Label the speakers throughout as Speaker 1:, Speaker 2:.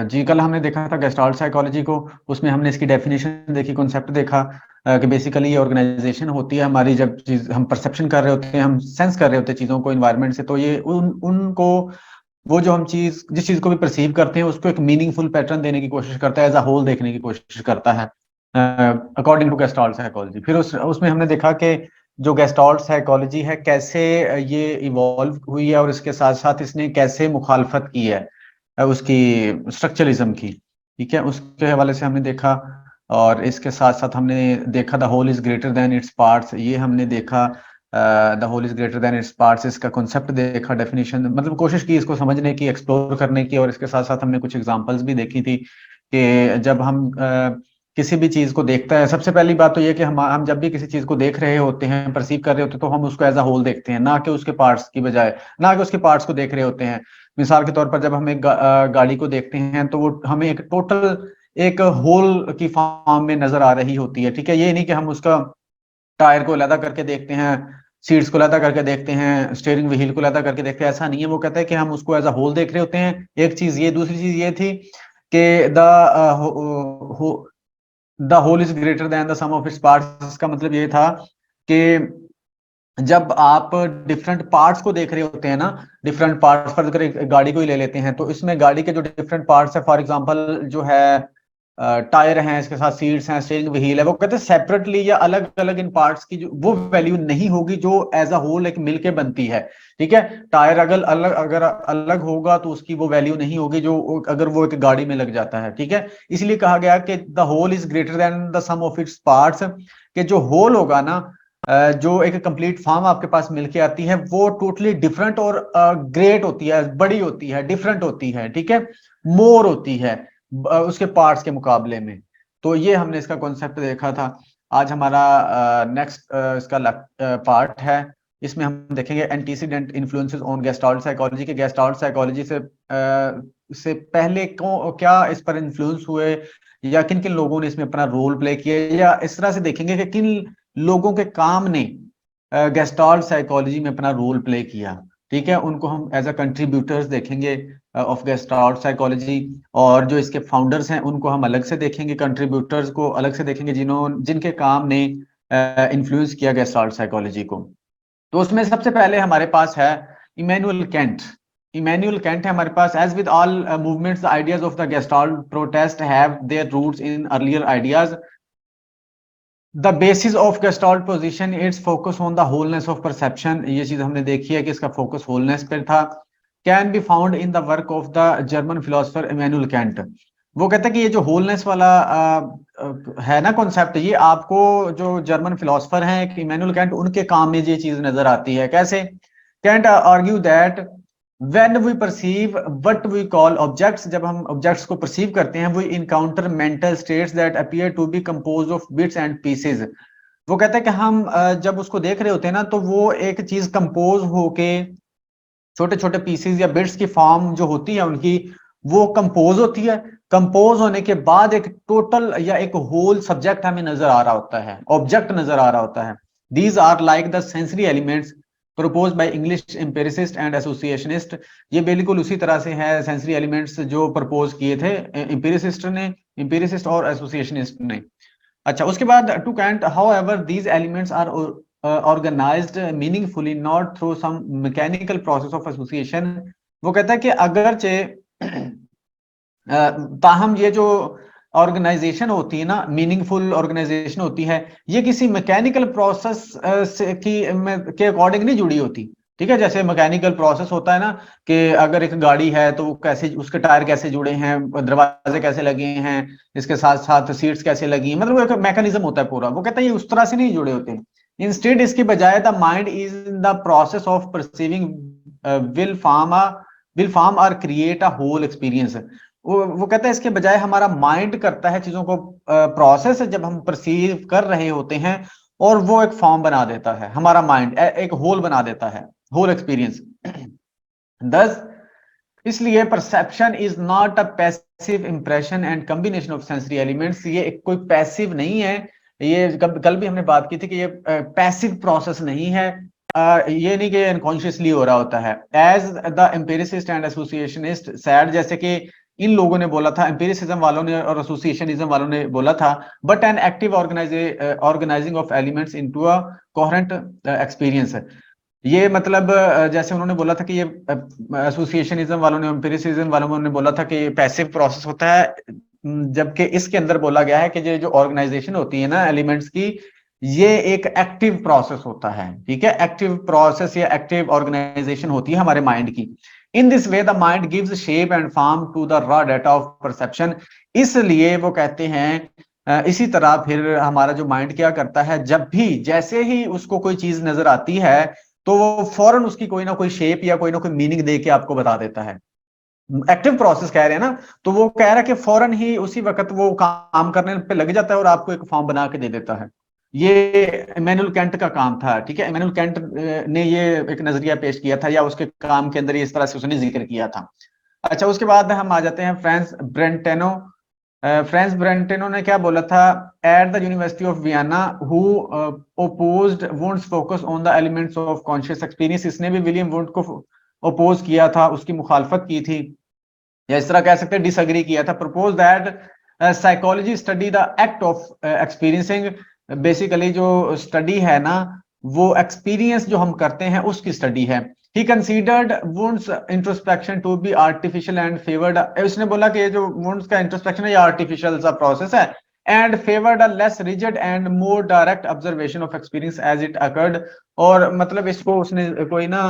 Speaker 1: जी, कल हमने देखा था गेस्टाल्ट साइकोलॉजी को। उसमें हमने इसकी डेफिनेशन देखी, कॉन्सेप्ट देखा कि बेसिकली ये ऑर्गेनाइजेशन होती है हमारी। जब चीज हम परसेप्शन कर रहे होते हैं, हम सेंस कर रहे होते हैं चीजों को इन्वायरमेंट से, तो ये उन उनको वो जो हम चीज जिस चीज को भी परसीव करते हैं उसको एक मीनिंगफुल पैटर्न देने की कोशिश करता है, एज अ होल देखने की कोशिश करता है, अकॉर्डिंग टू गेस्टाल्ट साइकोलॉजी। फिर उसमें हमने देखा कि जो गेस्टाल्ट साइकोलॉजी है कैसे ये इवॉल्व हुई है, और इसके साथ साथ इसने कैसे मुखालफत की है उसकी स्ट्रक्चरलिज्म की। ठीक है, उसके हवाले से हमने देखा। और इसके साथ साथ हमने देखा the whole is greater than its parts, ये हमने देखा। The whole is greater than its parts, इसका कॉन्सेप्ट देखा, डेफिनेशन, मतलब कोशिश की इसको समझने की, एक्सप्लोर करने की। और इसके साथ साथ हमने कुछ एग्जांपल्स भी देखी थी कि जब हम किसी भी चीज को देखते हैं, सबसे पहली बात तो ये कि हम जब भी किसी चीज को देख रहे होते हैं, परसीव कर रहे होते हैं, तो हम उसको एज अ होल देखते हैं, ना कि उसके पार्ट्स की बजाय, ना कि उसके पार्ट्स को देख रहे होते हैं। मिसाल के तौर पर जब हम एक गाड़ी को देखते हैं तो वो हमें एक टोटल एक होल की फॉर्म में नजर आ रही होती है। ठीक है, ये नहीं कि हम उसका टायर को अलग करके देखते हैं, सीट्स को अलग करके देखते हैं, स्टीयरिंग व्हील को अलग करके देखते हैं, ऐसा नहीं है। वो कहता है कि हम उसको एज अ होल देख रहे होते हैं। एक चीज ये, दूसरी चीज ये थी कि the whole is greater than the sum of its parts. इसका मतलब ये था कि जब आप डिफरेंट पार्ट्स को देख रहे होते हैं ना, डिफरेंट पार्ट्स पर, अगर एक गाड़ी को ही ले लेते हैं तो इसमें गाड़ी के जो डिफरेंट पार्ट्स है, फॉर एग्जांपल जो है टायर हैं, इसके साथ सीट्स हैं, स्टीयरिंग व्हील है, वो कहते हैं सेपरेटली या अलग अलग इन पार्ट्स की जो वो वैल्यू नहीं होगी जो एज अ होल एक मिलके बनती है। ठीक है, टायर अगर अलग होगा तो उसकी वो वैल्यू नहीं होगी जो अगर वो एक गाड़ी में लग जाता है। ठीक है, इसलिए कहा गया कि the whole is greater than the sum of its parts, कि जो होल होगा ना, जो एक कंप्लीट फॉर्म आपके पास मिलके आती है, वो टोटली डिफरेंट और ग्रेट होती है, बड़ी होती है, डिफरेंट होती है। ठीक है, मोर होती है उसके पार्ट्स के मुकाबले में। तो ये हमने इसका कॉन्सेप्ट देखा था। आज हमारा नेक्स्ट इसका पार्ट है। इसमें हम देखेंगे antecedent influences on gestalt psychology के गेस्टाल्ट साइकोलॉजी से पहले क्या इस पर इन्फ्लुएंस हुए, या किन किन लोगों ने इसमें अपना रोल प्ले किया, या इस तरह से देखेंगे कि किन लोगों के काम ने गेस्टाल्ट साइकोलॉजी में अपना रोल प्ले किया। ठीक है, उनको हम एज अ कंट्रीब्यूटर्स देखेंगे ऑफ गेस्टाल्ट साइकोलॉजी। और जो इसके फाउंडर्स हैं उनको हम अलग से देखेंगे, कंट्रीब्यूटर्स को अलग से देखेंगे जिनके काम ने इन्फ्लुएंस किया गेस्टाल्ट साइकोलॉजी को। तो उसमें सबसे पहले हमारे पास है इमैनुअल कैंट। इमैनुअल कैंट है हमारे पास। As with all movements, the ideas of the gestalt protest have their roots in earlier ideas. The basis of gestalt position its focus on the wholeness of perception, ये चीज हमने देखी है कि इसका फोकस होलनेस पर था। Can be found in the work of the German philosopher Immanuel Kant. वो कहता है कि ये जो होलनेस वाला है ना कॉन्सेप्ट, ये आपको जो जर्मन फिलोसफर हैं इमैनुअल कैंट, उनके काम में ये चीज नजर आती है। कैसे? Kant argue that when we perceive what we call objects, जब हम ऑब्जेक्ट्स को परसीव करते हैं, we encounter mental states that appear to be composed of bits and pieces। वो कहता है कि हम जब उसको देख रहे होते हैं ना, तो वो एक चीज कंपोज होके छोटे छोटे पीसेस या बिट्स की फॉर्म जो होती है उनकी, वो कंपोज होती है। कंपोज होने के बाद एक टोटल या एक होल सब्जेक्ट हमें नजर आ रहा होता है, ऑब्जेक्ट नजर आ रहा होता है। These are like the sensory elements propose by English empiricist and associationist. ये बिल्कुल उसी तरह से है सेंसरी एलिमेंट्स जो प्रपोज किए थे एम्पेरिसिस्ट और एसोसिएशनिस्ट ने। अच्छा, उसके बाद to Kant however these elements are organised meaningfully not through some mechanical process of association. वो कहता है कि अगरचे ताहम ये जो ऑर्गेनाइजेशन होती है ना, मीनिंगफुल ऑर्गेनाइजेशन होती है, ये किसी मैकेनिकल प्रोसेस के अकॉर्डिंग नहीं जुड़ी होती। ठीक है, जैसे मैकेनिकल प्रोसेस होता है ना, कि अगर एक गाड़ी है तो वो कैसे, उसके टायर कैसे जुड़े हैं, दरवाजे कैसे लगे हैं, इसके साथ साथ सीट्स कैसे लगी हैं, मतलब वो एक मैकेनिज्म होता है पूरा। वो कहता है ये उस तरह से नहीं जुड़े होते। इंस्टेड इसके बजाय the mind is in the process of perceiving will form और क्रिएट अ होल एक्सपीरियंस। वो कहता है इसके बजाय हमारा माइंड करता है चीजों को, प्रोसेस जब हम परसीव कर रहे होते हैं, और वो एक फॉर्म बना देता है, हमारा माइंड एक होल बना देता है, होल एक्सपीरियंस। दस इसलिए perception is not a passive impression and combination of sensory elements. ये एक कोई पैसिव नहीं है। ये कल भी हमने बात की थी कि ये पैसिव प्रोसेस नहीं है। ये नहीं कि अनकॉन्शियसली हो रहा होता है। As the empiricist and एसोसिएशनिस्ट sad, जैसे कि इन लोगों ने बोला था, एम्पिरिसिज्म वालों ने और एसोसिएशनिज्म वालों ने बोला था, but an active organising of elements into a coherent experience. ये मतलब जैसे उन्होंने बोला था कि ये एसोसिएशनिज्म वालों ने, एम्पिरिसिज्म वालों ने बोला था कि ये पैसिव प्रोसेस होता है, जबकि इसके अंदर बोला गया है कि ये जो ऑर्गेनाइजेशन होती है ना एलिमेंट्स की, ये एक एक्टिव प्रोसेस होता है। ठीक है, एक्टिव प्रोसेस या एक्टिव ऑर्गेनाइजेशन होती है हमारे माइंड की। In this way the mind gives shape and form to the raw data of perception. इसलिए वो कहते हैं इसी तरह फिर हमारा जो माइंड क्या करता है, जब भी जैसे ही उसको कोई चीज नजर आती है तो वो फौरन उसकी कोई ना कोई शेप या कोई ना कोई मीनिंग दे के आपको बता देता है। एक्टिव प्रोसेस कह रहे हैं ना, तो वो कह रहा है कि फौरन ही उसी वक्त वो काम करने पे लग जाता है और आपको एक फॉर्म बना के दे देता है। ये इमैनुअल कैंट का काम था। ठीक है, इमैनुअल कैंट ने ये एक नजरिया पेश किया था, या उसके काम के अंदर इस तरह से उसने जिक्र किया था। अच्छा, उसके बाद हम आ जाते हैं फ्रांस ब्रेंटेनो। फ्रांस ब्रेंटेनो ने क्या बोला था, at the university of Vienna who opposed Wundt's focus on the elements of conscious experience. इसने भी विलियम वुंड को ओपोज किया था, उसकी मुखालफत की थी, या इस तरह कह सकते हैं डिसएग्री किया था। Propose that psychology study the act of experiencing. Basically जो स्टडी है ना, वो एक्सपीरियंस जो हम करते हैं उसकी स्टडी है। He considered Wundt's introspection to be artificial and favoured. उसने बोला कि जो वुंड्स का इंट्रोस्पेक्शन है ये आर्टिफिशियल सा प्रोसेस है, and favoured a less rigid and more direct observation of experience as it occurred. और मतलब इसको उसने कोई ना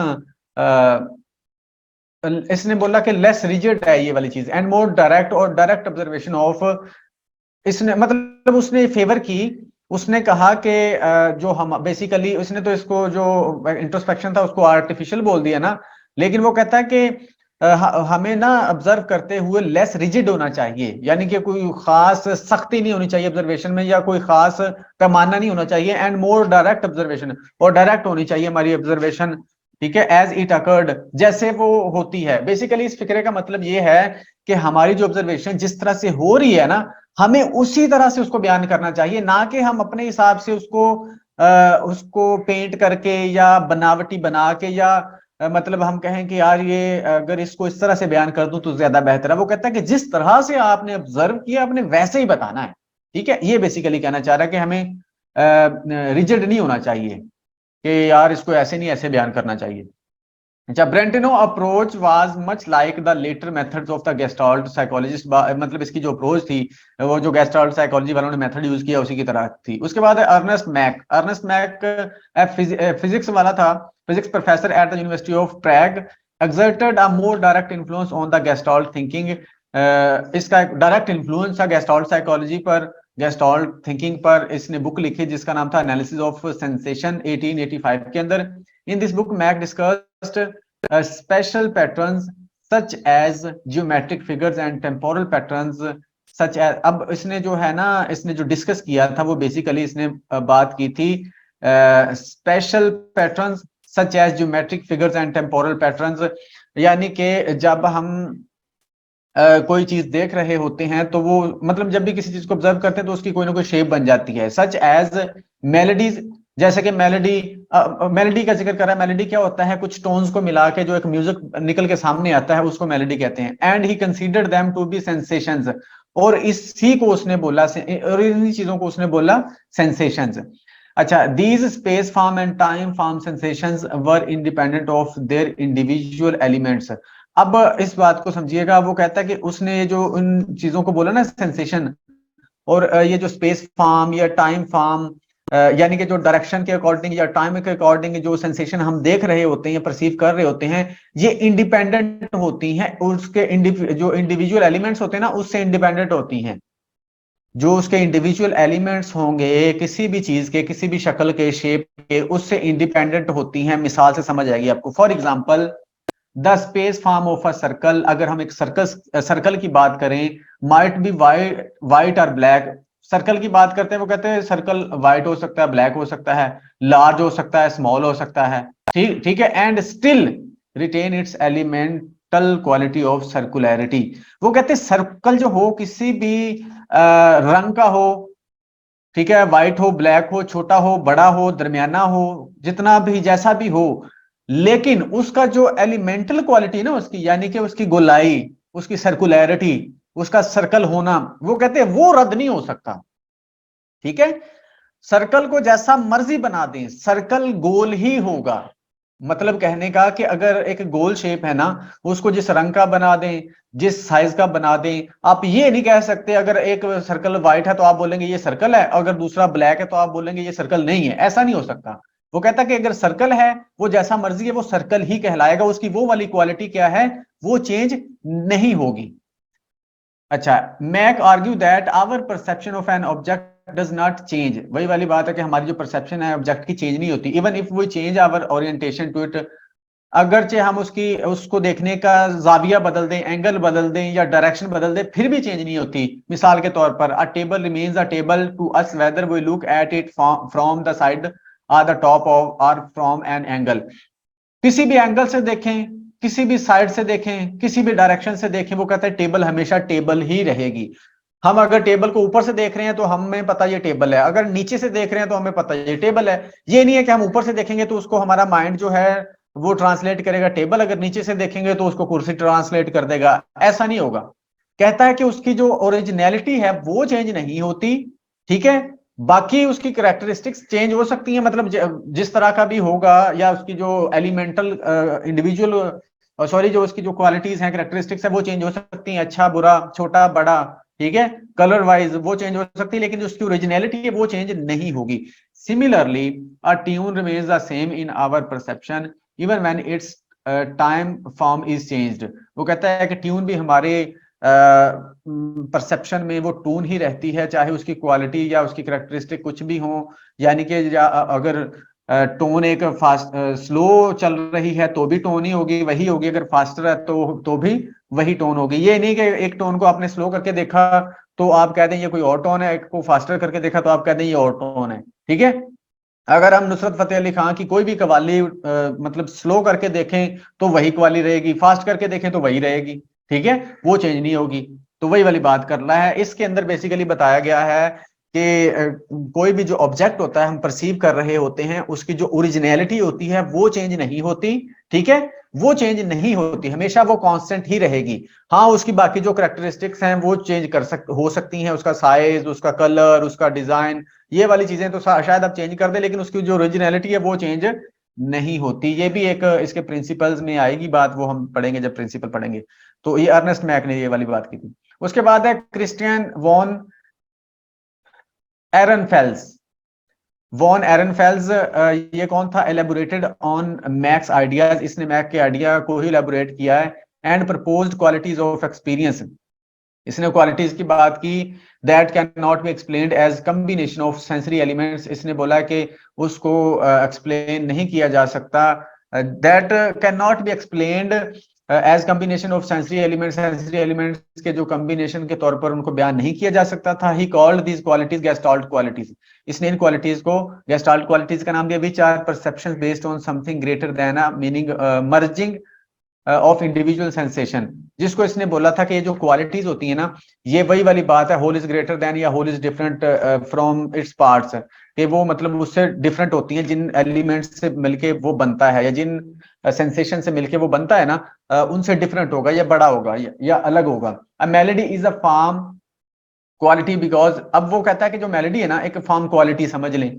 Speaker 1: इसने बोला कि लेस रिजिड है ये वाली चीज, एंड मोर डायरेक्ट, और डायरेक्ट ऑब्जर्वेशन ऑफ। इसने मतलब उसने फेवर की। उसने कहा कि जो हम बेसिकली, उसने तो इसको जो इंट्रोस्पेक्शन था उसको आर्टिफिशियल बोल दिया ना, लेकिन वो कहता है कि हमें ना ऑब्जर्व करते हुए लेस रिजिड होना चाहिए, यानी कि कोई खास सख्ती नहीं होनी चाहिए ऑब्जर्वेशन में, या कोई खास पैमाना नहीं होना चाहिए। एंड मोर डायरेक्ट ऑब्जर्वेशन, और डायरेक्ट होनी चाहिए हमारी ऑब्जर्वेशन। ठीक है, एज इट अकर्ड, जैसे वो होती है। बेसिकली इस फिक्रे का मतलब ये है कि हमारी जो ऑब्जर्वेशन जिस तरह से हो रही है ना, हमें उसी तरह से उसको बयान करना चाहिए, ना कि हम अपने हिसाब से उसको पेंट करके या बनावटी बना के, या मतलब हम कहें कि यार ये अगर इसको इस तरह से बयान कर दूं तो ज्यादा बेहतर है। वो कहता है कि जिस तरह से आपने ऑब्जर्व किया आपने वैसे ही बताना है। ठीक है, ये बेसिकली कहना चाह रहा है कि हमें रिजिड नहीं होना चाहिए कि यार इसको ऐसे नहीं ऐसे बयान करना चाहिए। अच्छा, Brentano approach was much like the later methods of the gestalt psychologist. मतलब इसकी जो अप्रोच थी, वो जो गेस्टाल्ट साइकोलॉजी वालों ने मेथड यूज किया उसी की तरह थी। उसके बाद Ernest Mach. Ernest Mach physics वाला था, physics professor at the university of Prague, exerted a more direct influence on the gestalt thinking. इसका एक डायरेक्ट इन्फ्लुएंस था गेस्टाल्ट साइकोलॉजी पर, गेस्टाल्ट थिंकिंग पर। इसने बुक लिखी जिसका नाम था एनालिसिस ऑफ सेंसेशन 1885 के अंदर। In this book Mach discussed special patterns such as geometric figures and temporal patterns such as। अब इसने जो है ना, इसने जो डिस्कस किया था वो बेसिकली इसने बात की थी spatial patterns such as geometric figures and temporal patterns. यानी कि जब हम कोई चीज देख रहे होते हैं तो वो मतलब जब भी किसी चीज को ऑब्जर्व करते हैं तो उसकी कोई ना कोई शेप बन जाती है। सच एज मेलोडीज, जैसे कि मेलोडी, मेलोडी का जिक्र कर रहा है। मेलोडी क्या होता है, कुछ टोन्स को मिला के जो एक म्यूजिक निकल के सामने आता है उसको मेलोडी कहते हैं। And he considered them to be sensations, और इसी को उसने बोला, और इन्हीं चीजों को उसने बोला सेंसेशंस। अच्छा, these space form and time form sensations were independent of their individual elements. अब इस बात को समझिएगा, वो कहता है कि उसने जो उन चीजों को बोला ना सेंसेशन, और ये जो स्पेस फॉर्म या टाइम फॉर्म, यानी कि जो डायरेक्शन के अकॉर्डिंग या टाइम के अकॉर्डिंग जो सेंसेशन हम देख रहे होते हैं, परसीव कर रहे होते हैं, ये इंडिपेंडेंट होती हैं। उसके जो इंडिविजुअल एलिमेंट्स होते हैं ना उससे इंडिपेंडेंट होती हैं। जो उसके इंडिविजुअल एलिमेंट्स होंगे किसी भी चीज के, किसी भी शक्ल के, शेप के, उससे इंडिपेंडेंट होती हैं। मिसाल से समझ आएगी आपको। For example, the space form of a circle. अगर हम एक सर्कल की बात करें, माइट बी वाइट और ब्लैक। सर्कल की बात करते हैं, वो कहते हैं सर्कल वाइट हो सकता है, ब्लैक हो सकता है, लार्ज हो सकता है, स्मॉल हो सकता है। ठीक ठीक है, and still retain its elemental quality of circularity. वो कहते हैं सर्कल जो हो किसी भी रंग का हो, ठीक है, व्हाइट हो, ब्लैक हो, छोटा हो, बड़ा हो, दरमियाना हो, जितना भी जैसा भी हो, लेकिन उसका जो एलिमेंटल क्वालिटी है ना उसकी, यानी कि उसकी गोलाई, उसकी सर्कुलैरिटी, उसका सर्कल होना, वो कहते हैं वो रद्द नहीं हो सकता। ठीक है, सर्कल को जैसा मर्जी बना दें, सर्कल गोल ही होगा। मतलब कहने का कि अगर एक गोल शेप है ना, उसको जिस रंग का बना दें, जिस साइज का बना दें, आप ये नहीं कह सकते अगर एक सर्कल व्हाइट है तो आप बोलेंगे ये सर्कल है, अगर दूसरा ब्लैक है तो आप बोलेंगे ये सर्कल नहीं है। ऐसा नहीं हो सकता। वो कहता कि अगर सर्कल है, वो जैसा मर्जी है, वो सर्कल ही कहलाएगा, उसकी वो वाली क्वालिटी क्या है, वो चेंज नहीं होगी। अच्छा, Mach argue that our perception of an object does not change. वही वाली बात है कि हमारी जो परसेप्शन है ऑब्जेक्ट की चेंज नहीं होती, even if we change our orientation to it. अगरचे हम उसको देखने का जाविया बदल दें, एंगल बदल दें या डायरेक्शन बदल दें, फिर भी चेंज नहीं होती। मिसाल के तौर पर a table remains a table to us whether we look at it from the side or the top of or from an angle. किसी भी एंगल से देखें, किसी भी साइड से देखें, किसी भी डायरेक्शन से देखें, वो कहता है टेबल हमेशा टेबल ही रहेगी। हम अगर टेबल को ऊपर से देख रहे हैं तो हमें पता ये टेबल है, अगर नीचे से देख रहे हैं तो हमें पता ये टेबल है। ये नहीं है कि हम ऊपर से देखेंगे तो उसको हमारा माइंड जो है वो ट्रांसलेट करेगा टेबल, अगर नीचे से देखेंगे तो उसको कुर्सी ट्रांसलेट कर देगा। ऐसा नहीं होगा। कहता है कि उसकी जो ओरिजिनलिटी है वो चेंज नहीं होती। ठीक है, बाकी उसकी करेक्टरिस्टिक्स चेंज हो सकती हैं, मतलब जिस तरह का भी होगा, या उसकी जो एलिमेंटल इंडिविजुअल सॉरी जो उसकी जो क्वालिटीज हैं, करेक्टरिस्टिक्स है, वो चेंज हो सकती हैं, अच्छा बुरा छोटा बड़ा। ठीक है, कलर वाइज वो चेंज हो सकती है, लेकिन जो उसकी ओरिजिनलिटी है वो चेंज नहीं होगी। Similarly a tune remains the same in our perception even when its time form is changed. वो कहता है कि ट्यून भी हमारे परसेप्शन में वो टोन ही रहती है, चाहे उसकी क्वालिटी या उसकी करेक्टरिस्टिक कुछ भी हो। यानी कि अगर टोन एक फास्ट स्लो चल रही है तो भी टोन ही होगी, वही होगी, अगर फास्टर है तो भी वही टोन होगी। ये नहीं कि एक टोन को आपने स्लो करके देखा तो आप कह दें ये कोई और टोन है, एक को फास्टर करके देखा तो आप कह दें ये और टोन है। ठीक है, अगर हम नुसरत फतेह अली खान की कोई भी कवाली मतलब स्लो करके देखें तो वही कवाली रहेगी, फास्ट करके देखें तो वही रहेगी। ठीक है, वो चेंज नहीं होगी। तो वही वाली बात कर रहा है। इसके अंदर बेसिकली बताया गया है कि कोई भी जो ऑब्जेक्ट होता है हम परसीव कर रहे होते हैं, उसकी जो ओरिजिनलिटी होती है वो चेंज नहीं होती। ठीक है, वो चेंज नहीं होती, हमेशा वो कांस्टेंट ही रहेगी। हाँ, उसकी बाकी जो करेक्टरिस्टिक्स हैं वो चेंज हो सकती हैं, उसका साइज, उसका कलर, उसका डिजाइन, ये वाली चीजें तो शायद आप चेंज कर दे, लेकिन उसकी जो ओरिजिनलिटी है वो चेंज नहीं होती। ये भी एक इसके प्रिंसिपल्स में आएगी बात, वो हम पढ़ेंगे जब प्रिंसिपल पढ़ेंगे। तो ये अर्नेस्ट मैक ने ये वाली बात की थी। उसके बाद है Christian von Ehrenfels. Von Ehrenfels ये कौन था? एलेबोरेटेड ऑन मैक्स आइडियाज, इसने मैक के आइडिया को ही एलेबोरेट किया है। And proposed qualities of experience, इसने क्वालिटीज की बात की। That can not be explained as combination of sensory elements, इसने बोला कि उसको एक्सप्लेन नहीं किया जा सकता। That can not be explained as combination of sensory elements, sensory elements के जो कम्बिनेशन के तौर पर उनको बयान नहीं किया जा सकता था। He called these qualities gestalt qualities, इसने इन क्वालिटीज को गेस्टाल्ट क्वालिटीज का नाम दिया। Which are perceptions based on something greater than a meaning merging of individual sensation, जिसको इसने बोला था कि ये जो क्वालिटीज होती है ना, ये वही वाली बात है, होल इज ग्रेटर देन या whole is different from its parts, कि वो मतलब उससे डिफरेंट होती हैं, जिन एलिमेंट्स से मिलके वो बनता है या जिन सेंसेशन से मिलके वो बनता है ना, उनसे डिफरेंट होगा या बड़ा होगा या अलग होगा। अ melody is a form quality because, अब वो कहता है कि जो मेलोडी है ना एक फॉर्म क्वालिटी समझ लें,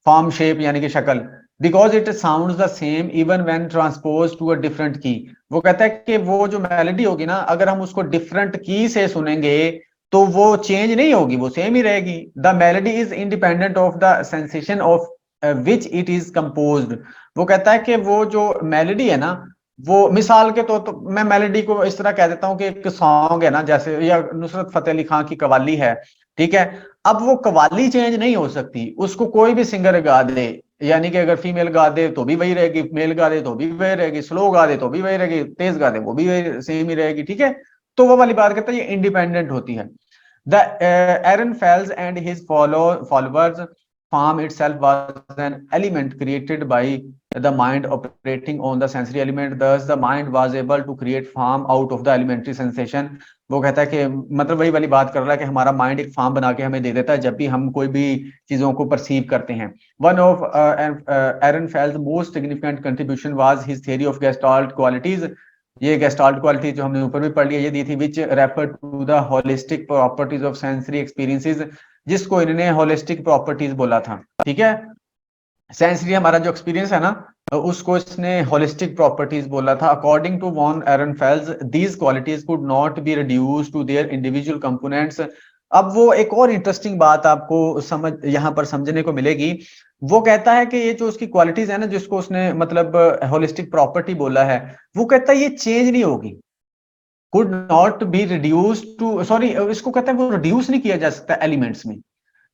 Speaker 1: फॉर्म शेप यानी कि शक्ल, because it sounds the same even when transpose to a different key. वो कहता है कि वो जो मेलोडी होगी ना, अगर हम उसको डिफरेंट की से सुनेंगे तो वो चेंज नहीं होगी, वो सेम ही रहेगी। The melody is independent of the sensation of which it is composed. वो कहता है कि वो जो मेलोडी है ना, वो मिसाल के तो मैं मेलोडी को इस तरह कह देता हूं कि एक सॉन्ग है ना, जैसे या नुसरत फतेह अली खान की कवाली है। ठीक है, अब वो कवाली चेंज नहीं हो सकती, उसको कोई भी सिंगर गा दे, यानी कि अगर फीमेल गा दे तो भी वही रहेगी, मेल गा दे तो भी वही रहेगी, स्लो गा दे तो भी वही रहेगी, तेज गा दे वो भी वही सेम ही रहेगी। ठीक है, तो वो वाली बात करता है ये इंडिपेंडेंट होती है। The Ehrenfels and his followers farm itself was an element created by the mind operating on the sensory element, thus the mind was able to create form out of the elementary sensation। वो कहता है कि मतलब वही वाली बात कर रहा है कि हमारा माइंड एक फॉर्म बना के हमें दे देता है जब भी हम कोई भी चीजों को परसीव करते हैं। One of Ehrenfels most significant contribution was his theory of gestalt qualities. ये गेस्टाल्ट क्वालिटी जो हमने ऊपर भी पढ़ लिया, ये दी थी which refer to the holistic properties of sensory experiences, जिसको इन्होंने होलिस्टिक प्रॉपर्टीज बोला था। ठीक है, सेंसरी हमारा जो एक्सपीरियंस है ना, उसको इसने होलिस्टिक प्रॉपर्टीज बोला था। According to von Ehrenfels, these qualities could not be reduce to their individual components. अब वो एक और इंटरेस्टिंग बात आपको समझ यहाँ पर समझने को मिलेगी। वो कहता है कि ये जो उसकी क्वालिटीज है ना, जिसको उसने मतलब होलिस्टिक प्रॉपर्टी बोला है, वो कहता है ये चेंज नहीं होगी, could not be reduce to, sorry इसको कहता है वो रिड्यूस नहीं किया जा सकता एलिमेंट्स में।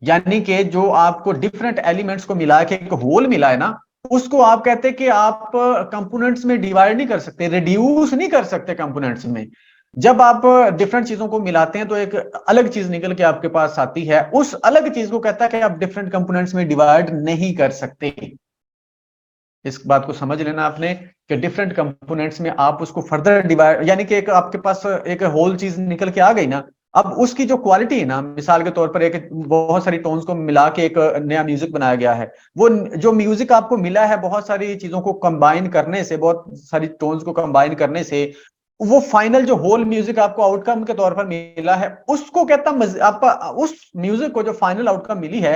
Speaker 1: यानी कि जो आपको डिफरेंट एलिमेंट्स को मिला के एक होल मिला है ना, उसको आप कहते हैं कि आप कंपोनेंट्स में डिवाइड नहीं कर सकते, रिड्यूस नहीं कर सकते कंपोनेंट्स में। जब आप डिफरेंट चीजों को मिलाते हैं तो एक अलग चीज निकल के आपके पास आती है, उस अलग चीज को कहता है कि आप डिफरेंट कंपोनेंट्स में डिवाइड नहीं कर सकते। इस बात को समझ लेना आपने कि डिफरेंट कंपोनेंट्स में आप उसको फर्दर डिवाइड, यानी कि एक आपके पास एक होल चीज निकल के आ गई ना, अब उसकी जो क्वालिटी है ना, मिसाल के तौर पर एक बहुत सारी टोन्स को मिला के एक नया म्यूजिक बनाया गया है, वो जो म्यूजिक आपको मिला है बहुत सारी चीजों को कंबाइन करने से, बहुत सारी टोन्स को कंबाइन करने से, वो फाइनल जो होल म्यूजिक आपको आउटकम के तौर पर मिला है, उसको कहता आप उस म्यूजिक को जो फाइनल आउटकम मिली है,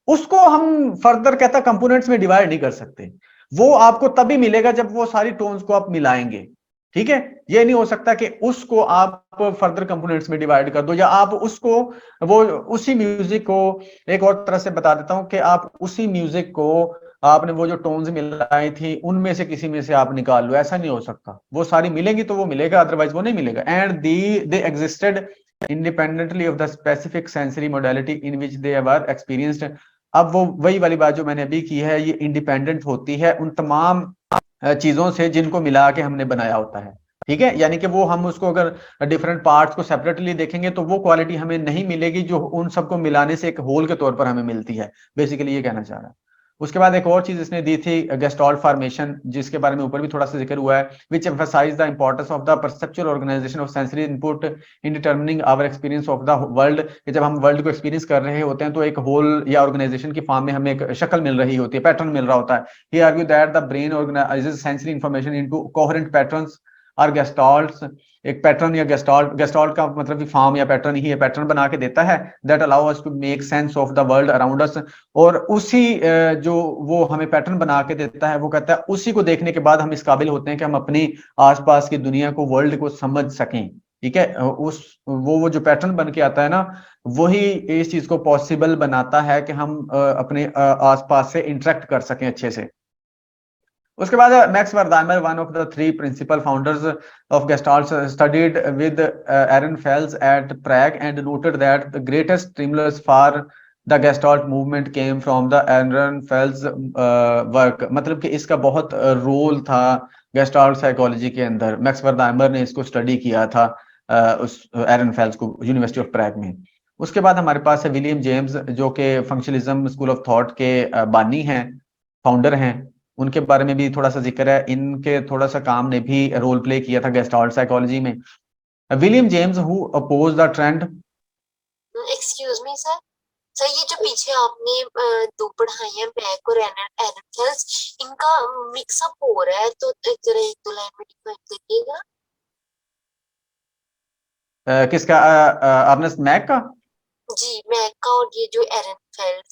Speaker 1: उसको हम फर्दर कहता कंपोनेंट्स में डिवाइड नहीं कर सकते। वो आपको तभी मिलेगा जब वो सारी टोन्स को आप मिलाएंगे। ठीक है, ये नहीं हो सकता कि उसको आप फर्दर कंपोनेंट्स में डिवाइड कर दो, या आप उसको वो उसी म्यूजिक को एक और तरह से बता देता हूं कि आप उसी म्यूजिक को आपने वो जो टोन्स मिलाई थी उनमें से किसी में से आप निकाल लो, ऐसा नहीं हो सकता। वो सारी मिलेंगी तो वो मिलेगा, अदरवाइज वो नहीं मिलेगा। And they existed independently of the specific sensory modality in which they were experienced. अब वो वही वाली बात जो मैंने अभी की है, ये इंडिपेंडेंट होती है उन तमाम चीजों से जिनको मिला के हमने बनाया होता है। ठीक है, यानी कि वो हम उसको अगर डिफरेंट पार्ट्स को सेपरेटली देखेंगे तो वो क्वालिटी हमें नहीं मिलेगी जो उन सबको मिलाने से एक होल के तौर पर हमें मिलती है। बेसिकली ये कहना चाह रहा है। उसके बाद एक और चीज इसने दी थी गेस्टॉल्ट फॉर्मेशन, जिसके बारे में ऊपर भी थोड़ा सा जिक्र हुआ है, which emphasize the importance of the perceptual organization of sensory input in determining our experience of the world. कि जब हम वर्ल्ड को एक्सपीरियंस कर रहे होते हैं तो एक होल या ऑर्गेनाइजेशन की फॉर्म में हमें एक शक्ल मिल रही होती है, पैटर्न मिल रहा होता है। He argue that the brain organizes sensory information into coherent patterns और गेस्टॉल्ट्स। एक पैटर्न या गेस्टॉल्ट, गेस्टॉल्ट का मतलब भी फॉर्म या पैटर्न ही है, पैटर्न बना के देता है, that allow us to make sense of the world around us. और उसी जो वो हमें पैटर्न बना के देता है, वो कहता है उसी को देखने के बाद हम इस काबिल होते हैं कि हम अपनी आसपास की दुनिया को, वर्ल्ड को समझ सकें। ठीक है, उस वो जो पैटर्न बन के आता है ना, वही इस चीज को पॉसिबल बनाता है कि हम अपने आसपास से इंटरेक्ट कर सकें अच्छे से। उसके बाद Max Wertheimer, one of the three principal founders of gestalt, studied with Ehrenfels at Prague and noted that the greatest stimulus for the gestalt movement came from the Ehrenfels work. मतलब कि इसका बहुत रोल था gestalt psychology के अंदर। Max वर्दाइमर ने इसको study किया था उस एरनफेल्ड को यूनिवर्सिटी ऑफ प्रैग में। उसके बाद हमारे पास है विलियम जेम्स, जो कि फंक्शनलिज्म स्कूल ऑफ थॉट के बानी हैं, फाउंडर हैं। उनके बारे में भी थोड़ा सा जिक्र है, इनके थोड़ा सा काम ने भी रोल प्ले किया था गेस्टाल्ट साइकोलॉजी में। William James who oppose the trend.
Speaker 2: Excuse me sir, sir ये जो पीछे आपने दो पढ़ाई है बैक और एरनफेल्ड, इनका मिक्सअप हो रहा है, तो जरा एक दो लाइन में डिफाइन करिएगा।
Speaker 1: किसका? आपने मैक का?
Speaker 2: जी मैक का, और ये जो एरनफेल्ड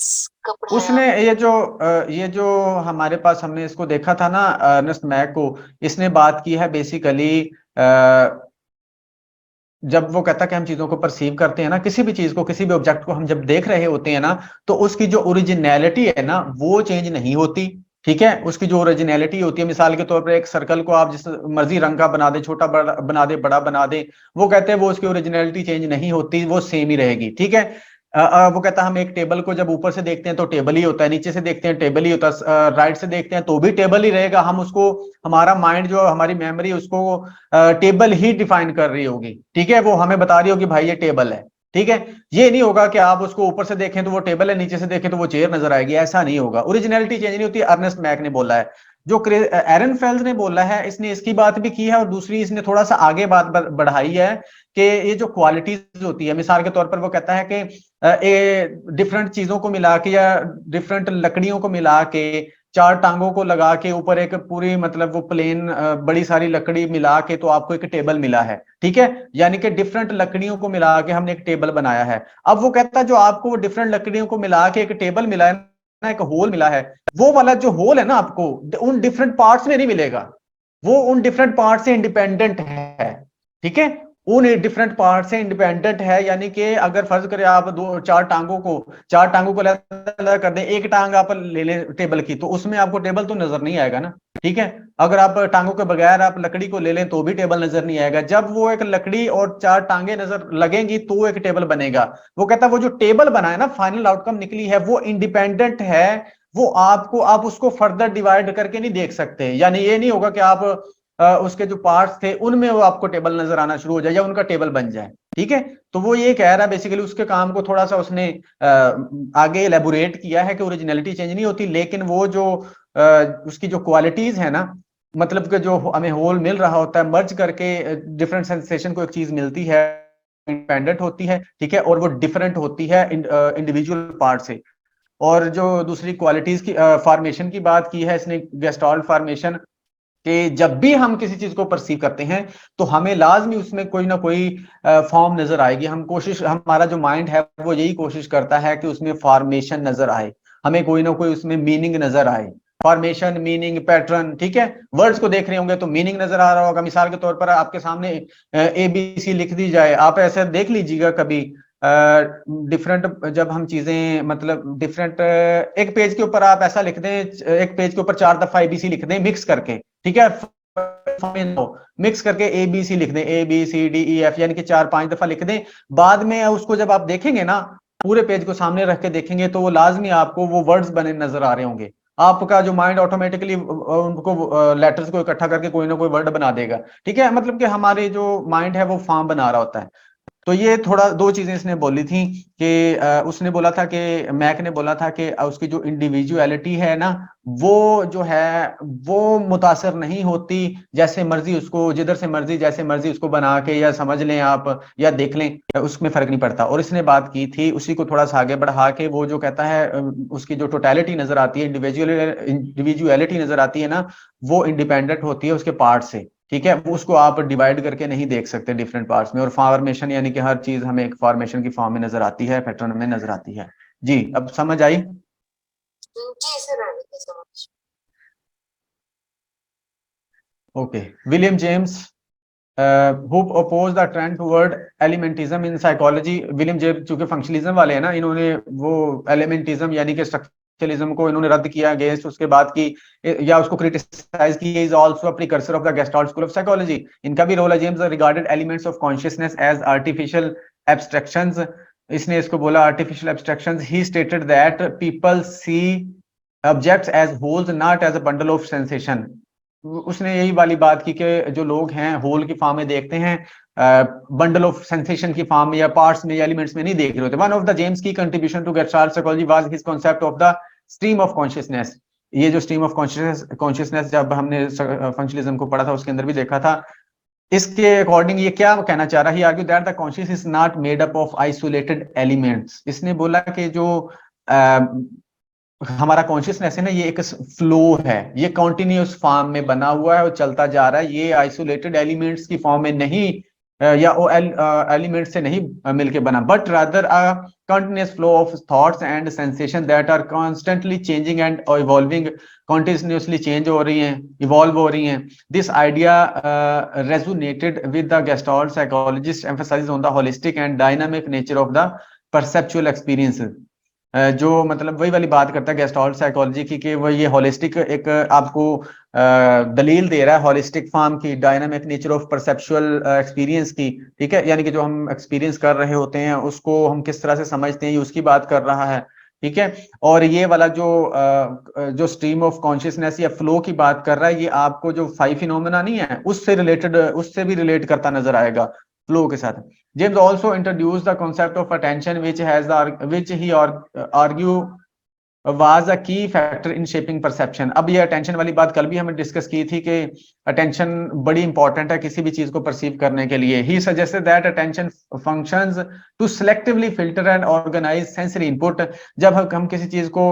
Speaker 2: का पढ़ाया
Speaker 1: उसने
Speaker 2: आपने।
Speaker 1: ये जो हमारे पास हमने इसको देखा था ना, अर्नेस्ट मैक को, इसने बात की है बेसिकली जब वो कहता है कि हम चीजों को परसीव करते हैं ना, किसी भी चीज को, किसी भी ऑब्जेक्ट को हम जब देख रहे होते हैं ना, तो उसकी जो ओरिजिनलिटी है ना वो चेंज नहीं होती। ठीक है, उसकी जो ओरिजिनलिटी होती है, मिसाल के तौर पर एक सर्कल को आप जिस मर्जी रंग का बना दे, छोटा बड़ा बना दे, बड़ा बना दे, वो कहते हैं वो उसकी ओरिजिनलिटी चेंज नहीं होती, वो सेम ही रहेगी। ठीक है, वो कहता है हम एक टेबल को जब ऊपर से देखते हैं तो टेबल ही होता है, नीचे से देखते हैं टेबल ही होता है, राइट से देखते हैं तो भी टेबल ही रहेगा। हम उसको, हमारा माइंड जो, हमारी मेमोरी उसको टेबल ही डिफाइन कर रही होगी। ठीक है, वो हमें बता रही होगी भाई ये टेबल है। ठीक है, ये नहीं होगा कि आप उसको ऊपर से देखें तो वो टेबल है, नीचे से देखें तो वो चेयर नजर आएगी, ऐसा नहीं होगा। ओरिजिनलिटी चेंज नहीं होती, अर्नेस्ट मैक ने बोला है। जो एरनफेल्ड ने बोला है, इसने इसकी बात भी की है, और दूसरी इसने थोड़ा सा आगे बात बढ़ाई है कि ये जो क्वालिटीज होती है, मिसाल के तौर पर वो कहता है कि डिफरेंट चीजों को मिला के या डिफरेंट लकड़ियों को मिला के चार टांगों को लगा के ऊपर एक पूरी मतलब वो प्लेन बड़ी सारी लकड़ी मिला के तो आपको एक टेबल मिला है, ठीक है। यानी कि डिफरेंट लकड़ियों को मिला के हमने एक टेबल बनाया है। अब वो कहता है जो आपको वो डिफरेंट लकड़ियों को मिला के एक टेबल मिला है ना, एक होल मिला है, वो वाला जो होल है ना आपको उन डिफरेंट पार्ट्स में नहीं मिलेगा, वो उन डिफरेंट पार्ट से इंडिपेंडेंट है, ठीक है। उन डिफरेंट पार्ट से इंडिपेंडेंट है, यानी कि अगर फर्ज करें आप दो चार टांगों को अलग अलग कर दें, एक टांग आप ले लें टेबल की, तो उसमें आपको टेबल तो नजर नहीं आएगा ना, ठीक है। अगर आप टांगों के बगैर आप लकड़ी को ले लें तो भी टेबल नजर नहीं आएगा। जब वो एक लकड़ी और चार टांगे नजर लगेंगी तो एक टेबल बनेगा। वो कहता है वो जो टेबल बना है ना, फाइनल आउटकम निकली है, वो इंडिपेंडेंट है। वो आपको आप उसको फर्दर डिवाइड करके नहीं देख सकते, यानी ये नहीं होगा कि आप उसके जो पार्ट्स थे उनमें वो आपको टेबल नजर आना शुरू हो जाए या उनका टेबल बन जाए, ठीक है। तो वो ये कह रहा है बेसिकली, उसके काम को थोड़ा सा उसने आगे एलेबोरेट किया है कि ओरिजिनलिटी चेंज नहीं होती, लेकिन वो जो उसकी जो क्वालिटीज है ना, मतलब कि जो हमें होल मिल रहा होता है मर्ज करके डिफरेंट सेंसेशन को एक चीज मिलती है, इंडिपेंडेंट होती है, ठीक है, और वो डिफरेंट होती है इंडिविजुअल पार्ट से। और जो दूसरी क्वालिटीज की फॉर्मेशन की बात की है इसने, गेस्टॉल्ट फॉर्मेशन, कि जब भी हम किसी चीज को परसीव करते हैं तो हमें लाजमी उसमें कोई ना कोई फॉर्म नजर आएगी। हम कोशिश, हमारा जो माइंड है वो यही कोशिश करता है कि उसमें फॉर्मेशन नजर आए, हमें कोई ना कोई उसमें मीनिंग नजर आए। फॉर्मेशन, मीनिंग, पैटर्न, ठीक है। वर्ड्स को देख रहे होंगे तो मीनिंग नजर आ रहा होगा। मिसाल के तौर पर आपके सामने ABC लिख दी जाए, आप ऐसे देख लीजिएगा कभी डिफरेंट, जब हम चीजें मतलब डिफरेंट, एक पेज के ऊपर आप ऐसा लिख दें, एक पेज के ऊपर 4 दफा ABC लिख दें मिक्स करके, ठीक है, मिक्स करके ABC लिख दें, ABCDEF, यानी कि 4-5 दफा लिख दें। बाद में उसको जब आप देखेंगे ना, पूरे पेज को सामने रख के देखेंगे तो वो लाजमी आपको वो वर्ड्स बने नजर आ रहे होंगे। आपका जो माइंड ऑटोमेटिकली उनको लेटर्स को इकट्ठा करके कोई ना कोई वर्ड बना देगा, ठीक है। मतलब कि हमारे जो माइंड है वो फॉर्म बना रहा होता है। तो ये थोड़ा दो चीजें इसने बोली थी कि उसने बोला था कि मैक ने बोला था कि उसकी जो इंडिविजुअलिटी है ना, वो जो है वो मुतासर नहीं होती, जैसे मर्जी उसको, जिधर से मर्जी जैसे मर्जी उसको बना के या समझ लें आप या देख लें, उसमें फर्क नहीं पड़ता। और इसने बात की थी उसी को थोड़ा सा आगे बढ़ा के, वो जो कहता है उसकी जो टोटलिटी नजर आती है, इंडिविजुअलिटी नजर आती है ना, वो इंडिपेंडेंट होती है उसके पार्ट से, ठीक है। वो उसको आप डिवाइड करके नहीं देख सकते डिफरेंट पार्ट्स में। और फॉर्मेशन यानी कि हर चीज हमें एक फॉर्मेशन की फॉर्म में नजर आती है, पैटर्न में नजर आती है। जी, अब समझ आई?
Speaker 2: जी सर, आ गई समझ।
Speaker 1: Okay. William James who opposed the trend toward elementism in psychology। William James चूंकि फंक्शनलिज्म वाले हैं ना, इन्होंने वो एलिमेंटिज्म यानी कि स्ट्रक्चरलिज्म को इन्होंने रद्द किया अगेंस्ट उसके बाद की, या उसको क्रिटिसाइज किया। Is also a precursor of the gestalt school of psychology. इनका भी रोल है। James regarded elements of consciousness as artificial abstractions. इसने इसको बोला artificial abstractions. He stated that people see objects as wholes not as a bundle of sensation. उसने यही वाली बात की कि जो लोग हैं होल की फॉर्म में देखते हैं, बंडल ऑफ सेंसेशन की फॉर्म में या पार्ट्स में या एलिमेंट्स में नहीं देख रहे होते। वन ऑफ द जेम्स की contribution to gestalt psychology was his concept of the stream of consciousness. ये जो स्ट्रीम ऑफ कॉन्शियसनेस जब हमने फंक्शनलिज्म को पढ़ा था उसके अंदर भी देखा था। इसके अकॉर्डिंग ये क्या कहना चाह रहा है, argue that the conscious is not made up of isolated elements. इसने बोला कि जो हमारा कॉन्शियसनेस है ना, ये एक फ्लो है, ये कॉन्टिन्यूस फॉर्म में बना हुआ है और चलता जा रहा है। ये आइसोलेटेड एलिमेंट्स की फॉर्म में नहीं, या वो एलिमेंट से नहीं मिलके बना, but rather a continuous flow of thoughts and sensation that are constantly changing and evolving. Continuously change हो रही हैं, इवॉल्व हो रही हैं। This idea resonated with the gestalt psychologist emphasize on the holistic and dynamic nature of the perceptual experience. जो मतलब वही वाली बात करता है गेस्टाल्ट साइकोलॉजी की, कि वो ये होलिस्टिक एक आपको दलील दे रहा है होलिस्टिक फॉर्म की, dynamic nature of perceptual experience की, ठीक है। यानी कि जो हम एक्सपीरियंस कर रहे होते हैं उसको हम किस तरह से समझते हैं, ये उसकी बात कर रहा है, ठीक है। और ये वाला जो स्ट्रीम ऑफ कॉन्शियसनेस या फ्लो की बात कर रहा है, ये आपको जो 5 फिनोमेना नहीं है उससे रिलेटेड, उससे भी रिलेट करता नजर आएगा फ्लो के साथ। James also introduced the concept of attention, which he argue was a की फैक्टर इन शेपिंग परसेप्शन। अब ये अटेंशन वाली बात कल भी हमने डिस्कस की थी कि अटेंशन बड़ी इंपॉर्टेंट है किसी भी चीज को परसीव करने के लिए। He suggested that attention functions to selectively filter and organize sensory input. जब हम किसी चीज को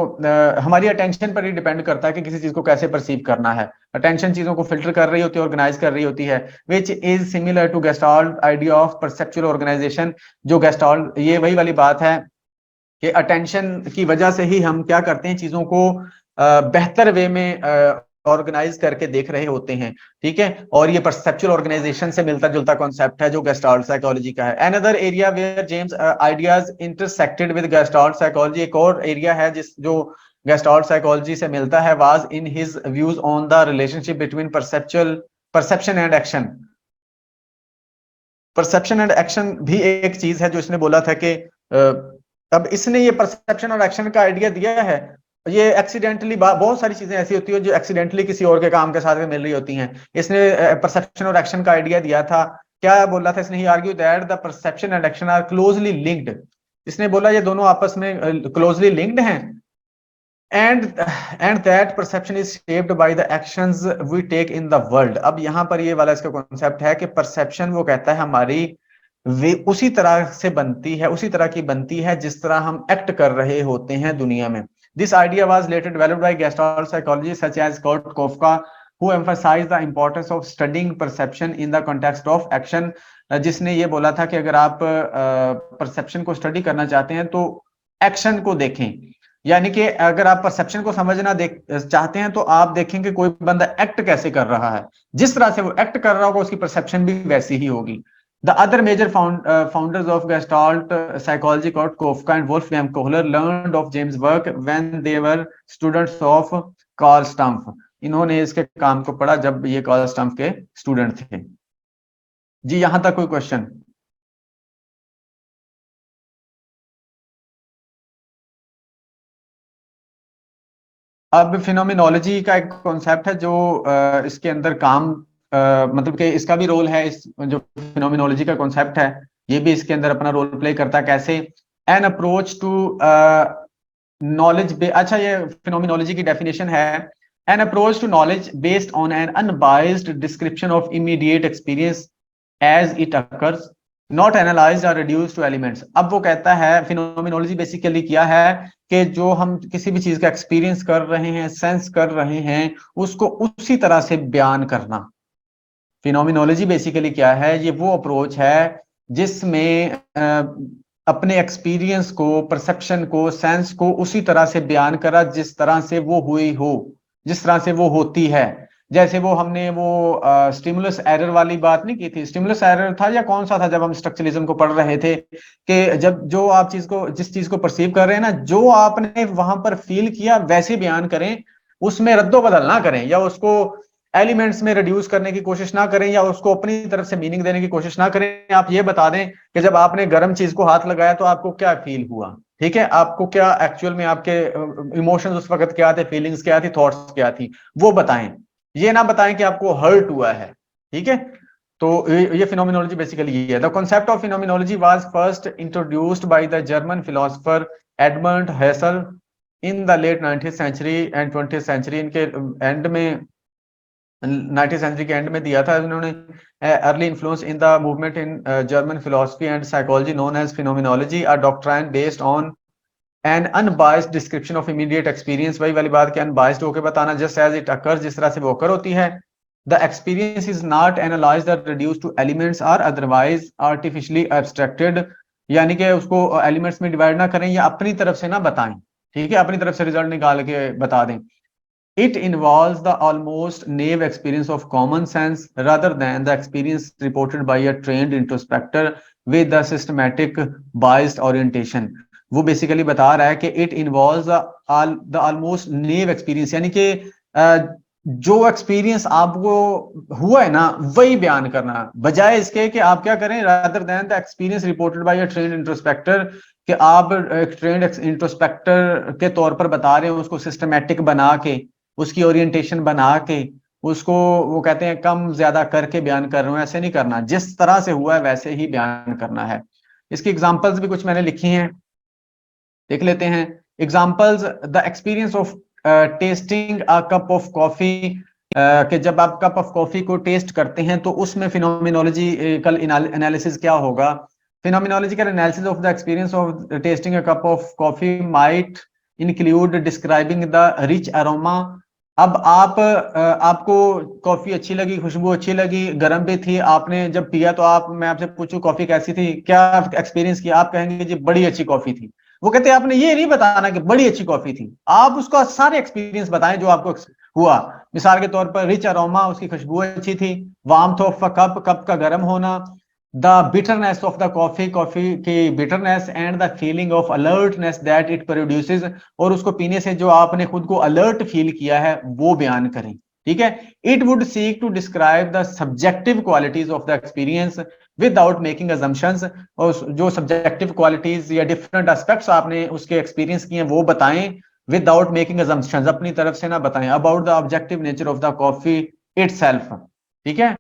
Speaker 1: हमारी अटेंशन पर ही डिपेंड करता है कि किसी चीज को कैसे परसीव करना है। अटेंशन चीजों को फिल्टर कर रही होती है, ऑर्गेनाइज कर रही होती है, which is similar to gestalt idea of perceptual organization. जो गेस्टाल्ट, ये वही वाली बात है कि अटेंशन की वजह से ही हम क्या करते हैं, चीजों को बेहतर वे में ऑर्गेनाइज करके देख रहे होते हैं। ठीक है, और ये परसेप्चुअल ऑर्गेनाइजेशन से मिलता जुलता कॉन्सेप्ट है जो गेस्टाल्ट साइकोलॉजी का है। Another area where James ideas intersected with gestalt psychology, एक और एरिया है जिस जो गेस्टाल्ट साइकोलॉजी से मिलता है, was in his views on the relationship between perception and action. Perception and action भी एक चीज है जो इसने बोला था कि अब इसने ये परसेप्शन और एक्शन का आइडिया दिया है। ये एक्सीडेंटली, बहुत सारी चीजें ऐसी होती है जो एक्सीडेंटली किसी और के काम के साथ में मिल रही होती हैं। इसने परसेप्शन और एक्शन का आइडिया दिया था। क्या बोला था इसने? He argue that the perception and action are closely linked. इसने बोला ये दोनों आपस में क्लोजली लिंक्ड हैं। And that perception is shaped by the actions we take in the world. अब यहां पर ये वाला इसका कॉन्सेप्ट है कि परसेप्शन, वो कहता है हमारी वे उसी तरह से बनती है, उसी तरह की बनती है जिस तरह हम एक्ट कर रहे होते हैं दुनिया में। This idea was later developed by gestalt psychology such as Kurt Koffka, who emphasized the importance of studying perception in the context of action. जिसने ये बोला था कि अगर आप परसेप्शन को स्टडी करना चाहते हैं तो एक्शन को देखें। यानी कि अगर आप परसेप्शन को समझना देख चाहते हैं तो आप देखेंगे कोई बंदा एक्ट कैसे कर रहा है, जिस तरह से वो एक्ट कर रहा होगा उसकी परसेप्शन भी वैसी ही होगी। The other major founders of Gestalt psychology, Kurt Kofka and Wolfgang Kohler, learned of James' work when they were students of Carl Stumpf. इन्होंने इसके काम को पढ़ा जब ये कार्ल स्टम्फ के स्टूडेंट थे। जी, यहां तक कोई क्वेश्चन? अब फिनोमिनोलॉजी का एक कॉन्सेप्ट है जो इसके अंदर काम मतलब कि इसका भी रोल है। इस जो फिनोमिनोलॉजी का कॉन्सेप्ट है ये भी इसके अंदर अपना रोल प्ले करता है। कैसे? An approach to knowledge. अच्छा, ये फिनोमिनोलॉजी की डेफिनेशन है, an approach to knowledge based on an unbiased description of immediate experience as it occurs, not analyzed or reduced to elements. अब वो कहता है फिनोमिनोलॉजी बेसिकली क्या है कि जो हम किसी भी चीज का एक्सपीरियंस कर रहे हैं, सेंस कर रहे हैं, उसको उसी तरह से बयान करना। फिनोमिनोलॉजी बेसिकली क्या है? ये वो अप्रोच है जिसमें अपने एक्सपीरियंस को, परसेप्शन को, सेंस को उसी तरह से बयान करा जिस तरह से वो हुई हो, जिस तरह से वो होती है। जैसे वो हमने वो स्टिमुलस एरर वाली बात नहीं की थी। स्टिमुलस एरर था या कौन सा था जब हम स्ट्रक्चरलिज्म को पढ़ रहे थे, कि जब जो आप चीज को, जिस चीज को परसीव कर रहे हैं ना, जो आपने वहां पर फील किया वैसे बयान करें, उसमें रद्दो बदल ना करें या उसको एलिमेंट्स में रिड्यूस करने की कोशिश ना करें या उसको अपनी तरफ से मीनिंग देने की कोशिश ना करें। आप ये बता दें कि जब आपने गर्म चीज को हाथ लगाया तो आपको क्या फील हुआ। ठीक है, आपको क्या एक्चुअल में आपके इमोशंस उस वक्त क्या थे, फीलिंग्स क्या थी, थॉट्स क्या थी, वो बताएं। ये ना बताएं कि आपको हर्ट हुआ है। ठीक है, तो ये फिनोमिनोलॉजी बेसिकली ये है। The concept of phenomenology was first introduced by the German philosopher Edmund Husserl in the late 19th century and 20th century. इनके एंड में, 19th सेंचुरी के एंड में दिया था इन्होंने। Early influence in the movement in German philosophy and psychology known as phenomenology, a doctrine based on an unbiased description of immediate experience. वही वाली बात कि अनबाइस्ड होकर बताना, जस्ट एज इट अकर, जिस तरह से वो अकर होती है। The experience is not analyzed or reduced to elements और अदरवाइज आर्टिफिशियली एब्स्ट्रैक्टेड। यानी कि उसको एलिमेंट्स में डिवाइड ना करें या अपनी तरफ से ना बताएं। ठीक है, अपनी तरफ से रिजल्ट निकाल के बता दें। It involves the almost naive experience of common sense rather than the experience reported by a trained introspector with a systematic biased orientation. वो बेसिकली बता रहा है कि it involves the almost naive experience, यानी कि जो एक्सपीरियंस आपको हुआ है ना वही बयान करना, बजाय इसके कि आप क्या करें, rather than the experience reported by a trained introspector, कि आप एक ट्रेन्ड इंट्रोस्पेक्टर के तौर पर बता रहे हो, उसको सिस्टमेटिक बना के, उसकी ओरिएंटेशन बना के, उसको वो कहते हैं कम ज्यादा करके बयान कर रहे हो। ऐसे नहीं करना, जिस तरह से हुआ है वैसे ही बयान करना है। इसकी एग्जांपल्स भी कुछ मैंने लिखी हैं, देख लेते हैं। Examples, the experience of tasting a cup of coffee, कि जब आप कप ऑफ कॉफी को टेस्ट करते हैं तो उसमें फिनोमिनोलॉजिकल एनालिसिस क्या होगा? Phenomenological analysis of the experience of tasting a cup of coffee might include describing the rich aroma. अब आपको कॉफी अच्छी लगी, खुशबू अच्छी लगी, गर्म भी थी, आपने जब पिया तो आप, मैं आपसे पूछूं कॉफी कैसी थी, क्या एक्सपीरियंस किया, आप कहेंगे जी बड़ी अच्छी कॉफी थी। वो कहते हैं आपने ये नहीं बताना कि बड़ी अच्छी कॉफी थी, आप उसका सारे एक्सपीरियंस बताएं जो आपको हुआ। मिसाल के तौर पर रिच अरोमा, उसकी खुशबू अच्छी थी, warmth of a cup, cup का गर्म होना, the bitterness of the coffee, coffee की bitterness, and the feeling of alertness that it produces, और उसको पीने से जो आपने खुद को अलर्ट फील किया है वो बयान करें। ठीक है, it would seek to describe the subjective qualities of the experience without making assumptions, और जो सब्जेक्टिव क्वालिटीज या डिफरेंट एस्पेक्ट्स आपने उसके एक्सपीरियंस किए वो बताएं, विदाउट मेकिंग अजम्पशंस, अपनी तरफ से ना बताएं, about the objective nature of the coffee itself. ठीक है,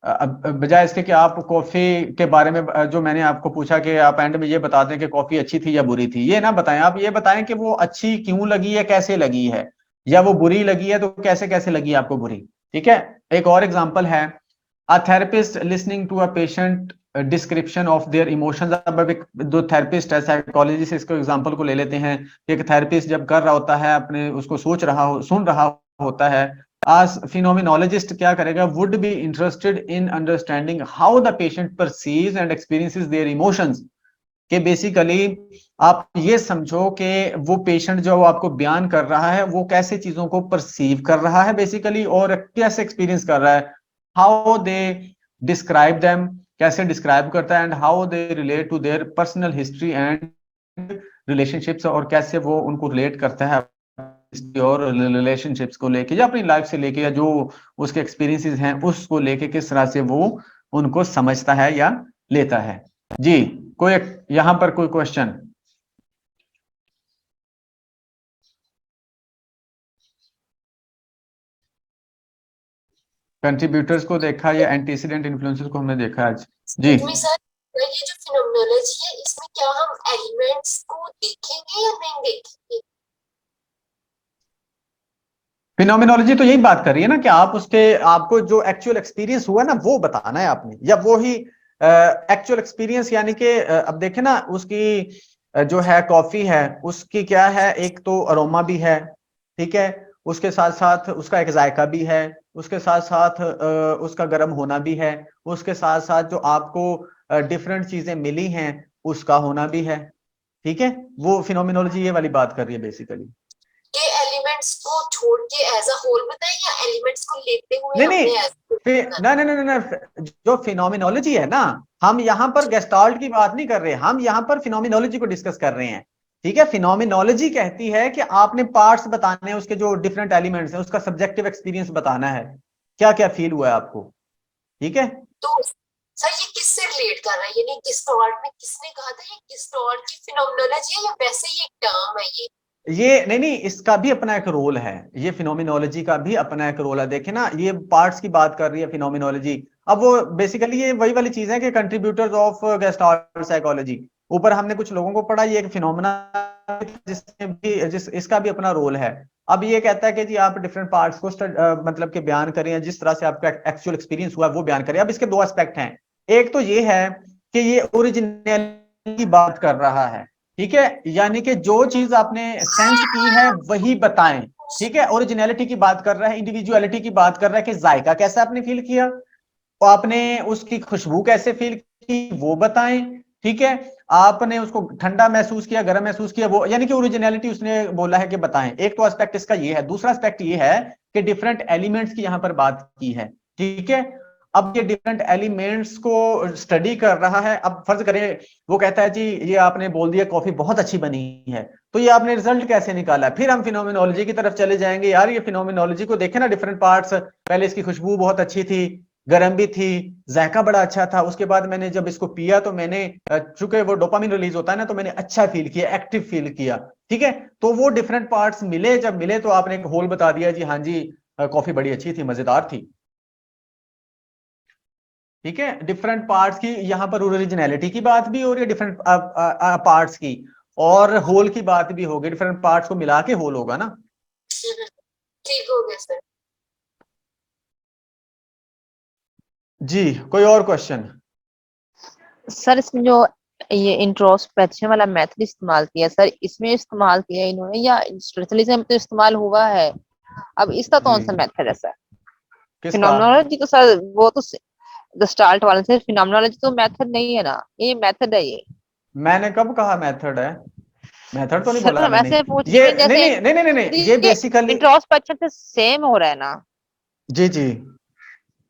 Speaker 1: बजाय इसके कि आप कॉफी के बारे में जो मैंने आपको पूछा कि आप एंड में ये बता दें कि कॉफी अच्छी थी या बुरी थी, ये ना बताएं, आप ये बताएं कि वो अच्छी क्यों लगी है, कैसे लगी है, या वो बुरी लगी है तो कैसे कैसे लगी आपको बुरी। ठीक है, एक और एग्जांपल है, a therapist listening to a patient description of their emotions. अब एक जो थेरेपिस्ट है, साइकोलॉजिस्ट, इसको एग्जांपल को ले लेते हैं, एक थेरेपिस्ट जब कर रहा होता है अपने, उसको सोच रहा हो, सुन रहा होता है, as phenomenologist क्या करेगा, would be interested in understanding how the patient perceives and experiences their emotions, कि बेसिकली आप ये समझो कि वो पेशेंट जो आपको बयान कर रहा है वो कैसे चीजों को परसीव कर रहा है बेसिकली, और कैसे एक्सपीरियंस कर रहा है, हाउ दे डिस्क्राइब देम, कैसे डिस्क्राइब करता है, and how they relate to their personal history and relationships, और कैसे वो उनको रिलेट करता है और रिलेशनशिप्स को लेके या अपनी लाइफ से लेके, या जो उसके एक्सपीरियंसेस हैं उसको लेके किस तरह से वो उनको समझता है या लेता है। जी, कोई यहां पर कोई क्वेश्चन? कंट्रीब्यूटर्स को देखा या एंटीसीडेंट इन्फ्लुएंसर्स को हमने देखा आज? जी,
Speaker 2: इसमें सर, ये जो फिनोमिनोलॉजी है इसमें क्या हम एलिमेंट्स को देखेंगे या नहीं देखेंगे?
Speaker 1: फिनोमिनोलॉजी तो यही बात कर रही है ना कि आप उसके, आपको जो एक्चुअल एक्सपीरियंस हुआ ना वो बताना है आपने, या वो ही एक्चुअल एक्सपीरियंस, यानी कि अब देखे ना उसकी जो है कॉफी है उसकी क्या है, एक तो अरोमा भी है, ठीक है, उसके साथ साथ उसका एक जायका भी है, उसके साथ साथ उसका गर्म होना भी है, उसके साथ साथ जो आपको डिफरेंट चीजें मिली हैं उसका होना भी है। ठीक है, वो फिनोमिनोलॉजी ये वाली बात कर रही है बेसिकली।
Speaker 2: ये एलिमेंट्स को छोड़ के एज अ होल बताएं या एलिमेंट्स को लेते हुए
Speaker 1: नहीं नहीं,
Speaker 2: हमने
Speaker 1: ना ना ना ना, जो फिनोमिनोलॉजी है ना, हम यहाँ पर गेस्टाल्ट की बात नहीं कर रहे, हम यहाँ पर फिनोमिनोलॉजी को डिस्कस कर रहे हैं। ठीक है, फिनोमिनोलॉजी कहती है कि आपने पार्ट्स बताने हैं, उसके जो डिफरेंट एलिमेंट्स हैं, उसका सब्जेक्टिव एक्सपीरियंस बताना है, क्या क्या फील हुआ है आपको। ठीक है,
Speaker 2: तो सर ये किससे रिलेट कर रहा है, यानी गिस्टार्ट में किसने कहा था ये गिस्टार्ट की फिनोमिनोलॉजी है या वैसे ही एक टर्म है
Speaker 1: ये नहीं नहीं, इसका भी अपना एक रोल है, ये फिनोमिनोलॉजी का भी अपना एक रोल है। देखे ना, ये पार्ट्स की बात कर रही है फिनोमिनोलॉजी। अब वो बेसिकली ये वही वाली चीज है कि कंट्रीब्यूटर्स ऑफ गेस्टाल्ट साइकोलॉजी, ऊपर हमने कुछ लोगों को पढ़ा, ये एक फिनोमेना जिसमें भी इसका भी अपना रोल है। अब ये कहता है कि जी आप डिफरेंट पार्ट्स को मतलब के बयान करें, जिस तरह से आपका एक्चुअल एक्सपीरियंस हुआ वो बयान करें। अब इसके दो एस्पेक्ट हैं, एक तो ये है कि ये ओरिजिनलिटी की बात कर रहा है, ठीक है, यानी कि जो चीज आपने सेंस की है वही बताएं। ठीक है, ओरिजिनलिटी की बात कर रहा है, इंडिविजुअलिटी की बात कर रहा है कि जायका कैसा आपने फील किया, तो आपने उसकी खुशबू कैसे फील की वो बताएं। ठीक है, आपने उसको ठंडा महसूस किया, गर्म महसूस किया, वो यानी कि ओरिजिनलिटी उसने बोला है कि बताएं। एक तो एस्पेक्ट इसका ये है, दूसरा एस्पेक्ट ये है कि डिफरेंट एलिमेंट्स की यहां पर बात की है। ठीक है, अब ये डिफरेंट एलिमेंट्स को स्टडी कर रहा है। अब फर्ज करें वो कहता है जी ये आपने बोल दिया कॉफी बहुत अच्छी बनी है, तो ये आपने रिजल्ट कैसे निकाला, फिर हम फिनोमिनोलॉजी की तरफ चले जाएंगे, यार ये फिनोमिनोलॉजी को देखे ना, डिफरेंट पार्ट्स, पहले इसकी खुशबू बहुत अच्छी थी, गर्म भी थी, जायका बड़ा अच्छा था, उसके बाद मैंने जब इसको पिया तो मैंने चूंकि वो डोपामिन रिलीज होता है ना, तो मैंने अच्छा फील किया, एक्टिव फील किया। ठीक है, तो वो डिफरेंट पार्ट्स मिले, जब मिले तो आपने एक होल बता दिया जी हाँ जी कॉफी बड़ी अच्छी थी, मजेदार थी। ठीक है, डिफरेंट पार्ट्स की यहाँ पर ओरिजिनलिटी की बात भी हो रही है, डिफरेंट पार्ट्स की, और होल की बात भी होगी, डिफरेंट पार्ट्स को मिला के होल होगा ना।
Speaker 2: ठीक हो गया सर।
Speaker 1: जी, कोई और क्वेश्चन?
Speaker 3: सर इसमें जो ये इंट्रोस्पेक्शन वाला मेथड इस्तेमाल किया सर, इसमें इस्तेमाल किया इन्होंने या स्ट्रक्चरलिज्म तो इस्तेमाल हुआ है, अब इसका कौन सा
Speaker 1: जी,
Speaker 3: मेथड है सर?
Speaker 1: किसका?
Speaker 3: फिनोमिनोलॉजी तो सर वो तो स्टार्ट वाले से, फिनोमिनोलॉजी तो मेथड नहीं है ना, ये मेथड है ये।
Speaker 1: मैंने कब कहा मेथड है? मेथड तो नहीं बोला है
Speaker 3: सर
Speaker 1: मैंने।
Speaker 3: वैसे पूछ रही
Speaker 1: ये
Speaker 3: हूँ,
Speaker 1: नहीं
Speaker 3: जैसे
Speaker 1: नहीं नहीं नहीं नहीं नहीं, ये बेसिकली,
Speaker 3: इंट्रोस्पेक्शन से सेम हो रहा है ना।
Speaker 1: जी जी,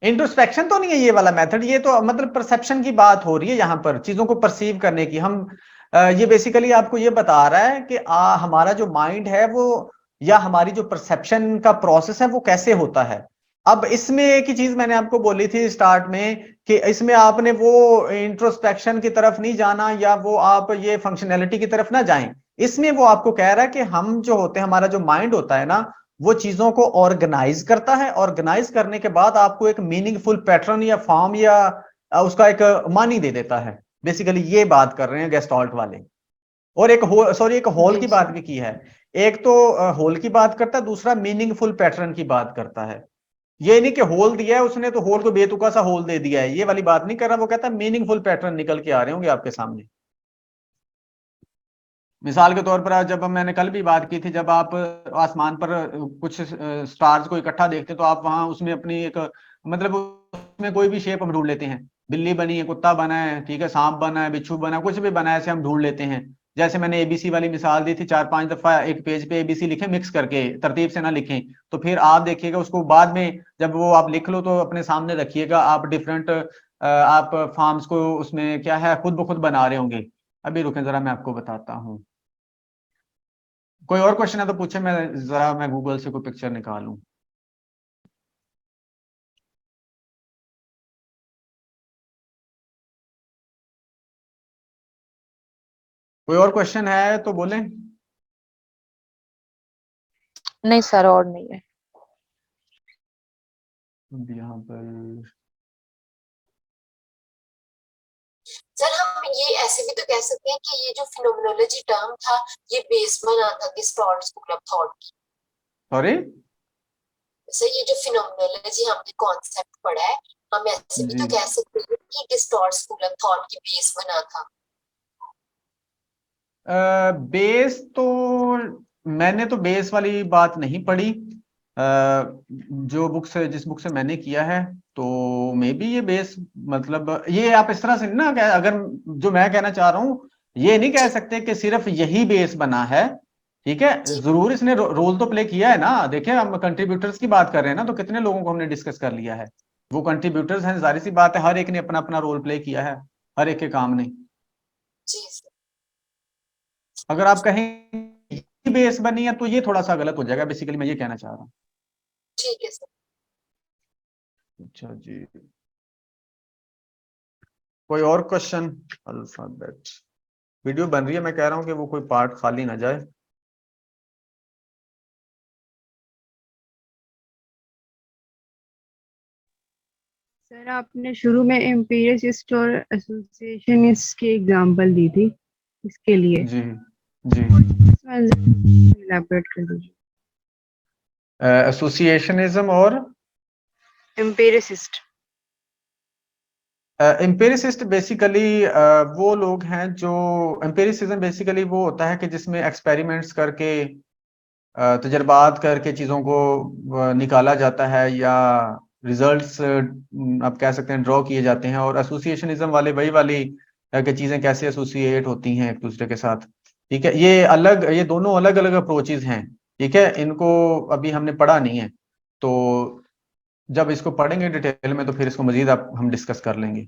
Speaker 1: इंट्रोस्पेक्शन तो नहीं है ये वाला मेथड, ये तो मतलब परसेप्शन की बात हो रही है यहाँ पर, चीजों को परसीव करने की। हम ये बेसिकली आपको ये बता रहा है कि हमारा जो माइंड है वो, या हमारी जो परसेप्शन का प्रोसेस है वो कैसे होता है। अब इसमें एक ही चीज मैंने आपको बोली थी स्टार्ट में, कि इसमें आपने वो इंट्रोस्पेक्शन की तरफ नहीं जाना, या वो आप ये फंक्शनैलिटी की तरफ ना जाएं। इसमें वो आपको कह रहा है कि हम जो होते हैं, हमारा जो माइंड होता है ना, वो चीजों को ऑर्गेनाइज करता है, ऑर्गेनाइज करने के बाद आपको एक मीनिंगफुल पैटर्न या फॉर्म या उसका एक मानी दे देता है। बेसिकली ये बात कर रहे हैं गेस्टॉल्ट वाले। और एक एक होल
Speaker 3: जी
Speaker 1: की बात
Speaker 3: सर।
Speaker 1: भी की है। एक तो होल की बात करता है, दूसरा मीनिंगफुल पैटर्न की बात करता है। ये नहीं कि होल दिया है उसने तो होल को बेतुका सा होल दे दिया है, ये वाली बात नहीं कर रहा। वो कहता है मीनिंगफुल पैटर्न निकल के आ रहे होंगे आपके सामने। मिसाल के तौर पर जब मैंने कल भी बात की थी, जब आप आसमान पर कुछ स्टार्स को इकट्ठा देखते तो आप वहां उसमें अपनी एक, मतलब उसमें कोई भी शेप हम ढूंढ लेते हैं। बिल्ली बनी है, कुत्ता बना है, ठीक है, सांप बना है, बिच्छू बना है, कुछ भी बना है, ऐसे हम ढूंढ लेते हैं। जैसे मैंने एबीसी वाली मिसाल दी थी, 4-5 दफा एक पेज पे एबीसी लिखें, मिक्स करके, तरतीब से ना लिखें। तो फिर आप देखिएगा उसको बाद में जब वो आप लिख लो तो अपने सामने रखिएगा, आप डिफरेंट आप फॉर्म्स को उसमें क्या है खुद ब खुद बना रहे होंगे। अभी रुकें जरा, मैं आपको बताता हूँ। कोई और क्वेश्चन है तो पूछे, मैं गूगल से कोई पिक्चर निकालूं। कोई और क्वेश्चन है तो बोलें।
Speaker 3: नहीं सर और नहीं है।
Speaker 1: अब यहाँ पर
Speaker 2: सर हम ये ऐसे भी तो कह सकते हैं कि ये जो फिनोमिनोलॉजी टर्म था, ये बेस बना था गेस्टाल्ट स्कूल ऑफ थॉट की।
Speaker 1: सॉरी।
Speaker 2: सर ये जो फिनोमिनोलॉजी हमने कॉन्सेप्ट पढ़ा है, हम ऐसे भी
Speaker 1: जी,
Speaker 2: तो कह सकते हैं कि गेस्टाल्ट स्कूल ऑफ थॉट की बेस बना था।
Speaker 1: बेस तो मैंने तो बेस वाली बात नहीं पढ़ी। जो बुक से, जिस बुक से मैंने किया है, तो मे बी ये बेस, मतलब ये आप इस तरह से ना अगर जो मैं कहना चाह रहा हूँ, ये नहीं कह
Speaker 2: जी
Speaker 1: सकते कि सिर्फ यही बेस बना है। ठीक है,
Speaker 2: जी
Speaker 1: जरूर इसने रोल तो प्ले किया है ना। देखिए, हम कंट्रीब्यूटर्स की बात कर रहे हैं ना, तो कितने लोगों को हमने डिस्कस कर लिया है। वो कंट्रीब्यूटर्स हैं, जाहिर सी बात है, हर एक ने अपना अपना रोल प्ले किया है, हर एक के काम ने।
Speaker 2: जी सर।
Speaker 1: अगर आप कहें बेस बनी है तो ये थोड़ा सा गलत हो जाएगा, बेसिकली मैं ये कहना चाह रहा हूँ।
Speaker 2: ठीक है सर।
Speaker 1: अच्छा जी, कोई और क्वेश्चन? अल्फाबेट वीडियो बन रही है, मैं कह रहा हूँ कि वो कोई पार्ट खाली ना जाए।
Speaker 4: सर आपने शुरू में एम्पिरिसिस्ट और एसोसिएशनिस्ट की एग्जांपल दी थी, इसके लिए
Speaker 1: जी जी,
Speaker 4: इलैबोरेट कर दीजिए।
Speaker 1: एसोसिएशनिज्म और
Speaker 4: एम्पिरिसिस्ट।
Speaker 1: एम्पिरिसिस्ट बेसिकली वो लोग हैं जो, एम्पिरिसिज्म बेसिकली वो होता है कि जिसमें एक्सपेरिमेंट्स करके, तजर्बात करके चीज़ों को निकाला जाता है, या रिजल्ट्स आप कह सकते हैं ड्रॉ किए जाते हैं। और एसोसिएशनिज्म वाले वही वाली कि चीज़ें कैसे एसोसिएट होती हैं एक दूसरे के साथ। ठीक है, ये दोनों अलग अलग अप्रोचेज हैं। ठीक है, इनको अभी हमने पढ़ा नहीं है, तो जब इसको पढ़ेंगे डिटेल में तो फिर इसको मजीद हम डिस्कस कर लेंगे।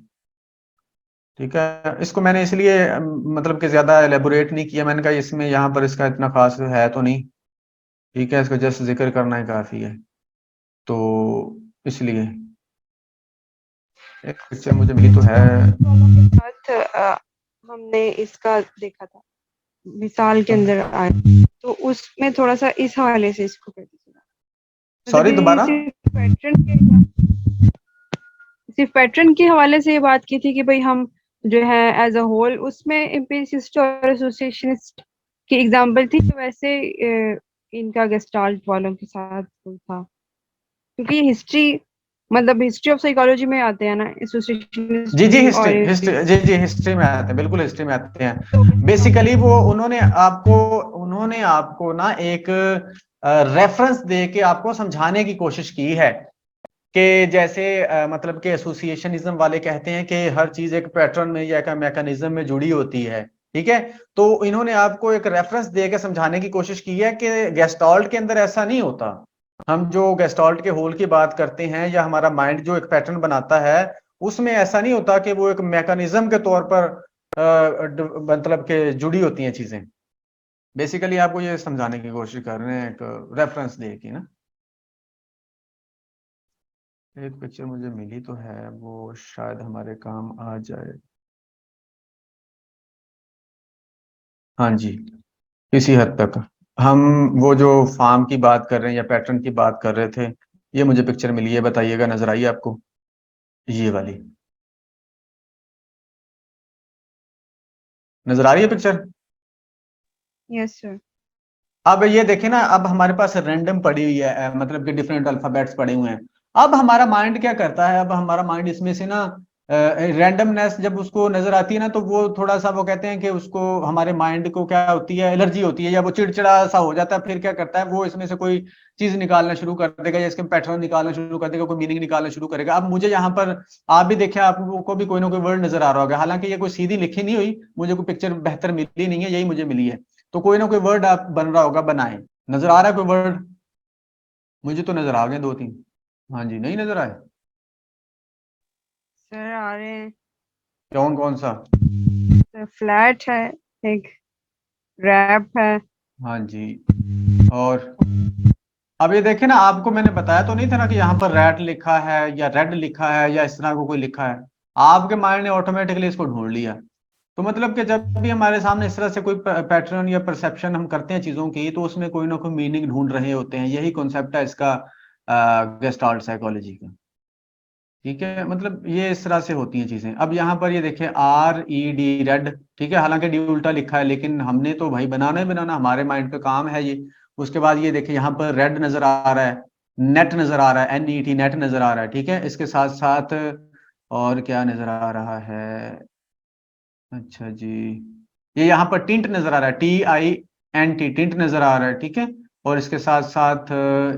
Speaker 1: ठीक है, इसको मैंने इसलिए मतलब कि ज़्यादा एलेबोरेट नहीं किया, मैंने कहा इसमें यहाँ पर इसका इतना खास है तो नहीं। ठीक है, इसको जस्ट जिक्र करना ही काफी है, तो इसलिए एक पिक्चर मुझे मिली तो है।
Speaker 4: के साथ हमने इसका देखा था, मिसाल के अंदर आया, तो उसमें थोड़ा सा इस हवाले से इसको कर दीजिएगा।
Speaker 1: सॉरी,
Speaker 4: मतलब
Speaker 1: दोबारा।
Speaker 4: सिर्फ पैटर्न के हवाले से ये बात की थी कि भाई हम जो है एज अ होल उसमें एम्पिरिसिस्ट और एसोसिएशनिस्ट की एग्जाम्पल थी, तो वैसे इनका गेस्टाल्ट वालों के साथ था, क्योंकि ये हिस्ट्री, मतलब हिस्ट्री ऑफ साइकोलॉजी में आते हैं ना, एसोसिएशन
Speaker 1: जी जी,
Speaker 4: हिस्ट्री
Speaker 1: हिस्ट्री
Speaker 4: और
Speaker 1: हिस्ट्री जी जी, हिस्ट्री में आते हैं, बिल्कुल हिस्ट्री में आते हैं।
Speaker 4: तो
Speaker 1: बेसिकली वो उन्होंने आपको ना एक रेफरेंस दे के आपको समझाने की कोशिश की है कि जैसे मतलब कि एसोसिएशनिज्म वाले कहते हैं कि हर चीज एक पैटर्न में या एक मैकेनिज्म में जुड़ी होती है, ठीक है। तो इन्होंने आपको एक रेफरेंस दे के समझाने की कोशिश की है कि गेस्टाल्ट के अंदर ऐसा नहीं होता। हम जो गेस्टाल्ट के होल की बात करते हैं या हमारा माइंड जो एक पैटर्न बनाता है, उसमें ऐसा नहीं होता कि वो एक मैकेनिज्म के तौर पर मतलब के जुड़ी होती हैं चीजें। बेसिकली आपको ये समझाने की कोशिश कर रहे हैं एक रेफरेंस दे के ना। एक पिक्चर मुझे मिली तो है, वो शायद हमारे काम आ जाए। हाँ जी, किसी हद तक हम वो जो फार्म की बात कर रहे हैं या पैटर्न की बात कर रहे थे, ये मुझे पिक्चर मिली है, बताइएगा नजर आई आपको ये वाली? नजर आ रही है पिक्चर?
Speaker 4: Yes sir.
Speaker 1: अब ये देखें ना, अब हमारे पास रैंडम पड़ी हुई है, मतलब कि डिफरेंट अल्फाबेट्स पड़े हुए हैं। अब हमारा माइंड क्या करता है, अब हमारा माइंड इसमें से ना रैंडमनेस जब उसको नजर आती है ना, तो वो थोड़ा सा वो कहते हैं कि उसको, हमारे माइंड को क्या होती है, एलर्जी होती है, या वो चिड़चिड़ा सा हो जाता है। फिर क्या करता है, वो इसमें से कोई चीज निकालना शुरू कर देगा या इसके पैटर्न निकालना शुरू कर देगा, कोई मीनिंग निकालना शुरू करेगा। अब मुझे यहाँ पर, आप भी देखें, आपको भी कोई ना कोई वर्ड नजर आ रहा होगा, हालांकि ये कोई सीधी लिखी नहीं हुई, मुझे कोई पिक्चर बेहतर मिली नहीं है, यही मुझे मिली है। तो कोई ना कोई वर्ड आप बन रहा होगा, बनाए। नजर आ रहा है कोई वर्ड? मुझे तो नजर आ गए दो तीन। हाँ जी, नहीं नजर आए?
Speaker 4: सर आ रहे हैं।
Speaker 1: कौन कौन सा?
Speaker 4: सर फ्लैट है, एक रैप है।
Speaker 1: हाँ जी। और अब ये देखे ना, आपको मैंने बताया तो नहीं था ना कि यहाँ पर रैट लिखा है या रेड लिखा है या इस तरह को कोई लिखा है। आपके माइंड ने ऑटोमेटिकली इसको ढूंढ लिया। तो मतलब कि जब भी हमारे सामने इस तरह से कोई पैटर्न या परसेप्शन हम करते हैं चीजों की, तो उसमें कोई ना कोई मीनिंग ढूंढ रहे होते हैं। यही कॉन्सेप्ट है इसका, गेस्टाल्ट साइकोलॉजी का। ठीक है, मतलब ये इस तरह से होती हैं चीजें। अब यहाँ पर ये देखिए, RED, रेड, ठीक है, हालांकि डी उल्टा लिखा है, लेकिन हमने तो भाई बनाना ही बनाना, हमारे माइंड का काम है ये। उसके बाद ये देखिए, यहाँ पर रेड नजर आ रहा है, नेट नजर आ रहा है, NET, नेट नजर आ रहा है, ठीक है। इसके साथ साथ और क्या नजर आ रहा है? अच्छा जी, ये यहाँ पर टिंट नजर आ रहा है, TINT, टिंट नजर आ रहा है, ठीक है। और इसके साथ साथ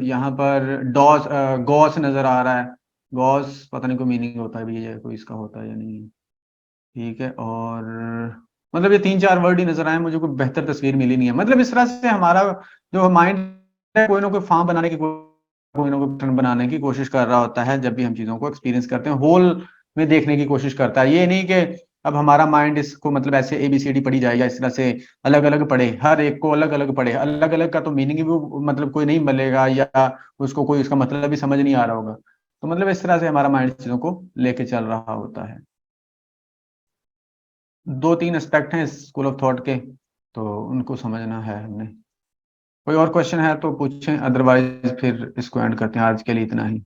Speaker 1: यहाँ पर डॉस, गॉस नजर आ रहा है। गॉस पता नहीं कोई मीनिंग होता है भैया, कोई इसका होता है या नहीं है, ठीक है। और मतलब ये तीन चार वर्ड ही नजर आए, मुझे कोई बेहतर तस्वीर मिली नहीं है। मतलब इस तरह से हमारा जो माइंड है, कोई ना कोई फॉर्म बनाने की, कोई ना कोई पैटर्न बनाने की कोशिश कर रहा होता है जब भी हम चीजों को एक्सपीरियंस करते हैं, होल में देखने की कोशिश करता है। ये नहीं कि अब हमारा माइंड इसको मतलब ऐसे ABCD पढ़ी जाए या इस तरह से अलग अलग पढ़े, हर एक को अलग अलग पढ़े, अलग अलग का तो मीनिंग भी मतलब कोई नहीं मिलेगा, या उसको कोई इसका मतलब भी समझ नहीं आ रहा होगा। तो मतलब इस तरह से हमारा माइंड चीजों को लेके चल रहा होता है। दो तीन एस्पेक्ट हैं स्कूल ऑफ थॉट के, तो उनको समझना है हमने। कोई और क्वेश्चन है तो पूछें, अदरवाइज फिर इसको एंड करते हैं, आज के लिए इतना ही।